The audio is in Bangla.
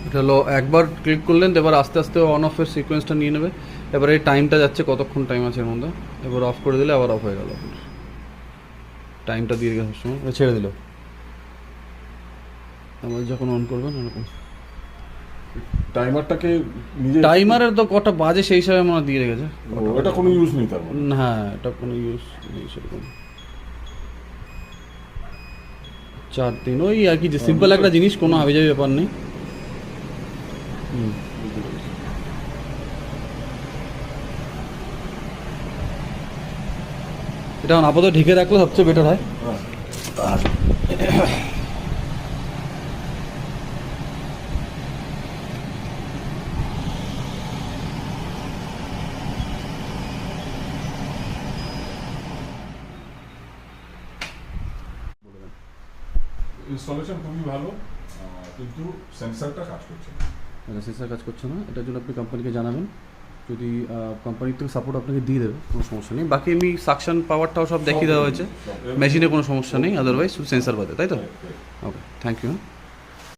এটা হলো একবার ক্লিক করলেন, এবার আস্তে আস্তে অন অফের সিকোয়েন্সটা নিয়ে নেবে। এবার এই টাইমটা যাচ্ছে, কতক্ষণ টাইম আছে এর মধ্যে, এবার অফ করে দিলে আবার অফ হয়ে গেল। টাইমটা দিয়ে গেছে সময় ছেড়ে দিল, আবার যখন অন করবেন এরকম। টাইমারটাকে নিজে টাইমারের তো কটা বাজে সেই হিসাবে আমরা দিয়ে রেখেছে। এটা কোনো ইউজ নেই তার মানে? হ্যাঁ, এটা কোনো ইউজ নেই সেরকম। 4-3 ওই আর কি, যে সিম্পল একটা জিনিস, কোনো হাবিজাবি ব্যাপার নেই। এটা আপাতত ঢেকে রাখলে সবচেয়ে বেটার হয়। আর ইনস্টলেশন খুবই ভালো, কিন্তু সেন্সরটা কাজ করছে না। সেন্সার কাজ করছে না, এটার জন্য আপনি কোম্পানিকে জানাবেন। যদি কোম্পানির থেকে সাপোর্ট আপনাকে দিয়ে দেবে, কোনো সমস্যা নেই। বাকি এমনি সাকশন পাওয়ারটাও সব দেখিয়ে দেওয়া হয়েছে, মেশিনে কোনো সমস্যা নেই, আদারওয়াইজ শুধু সেন্সার বাদে, তাই তো? ওকে, থ্যাংক ইউ।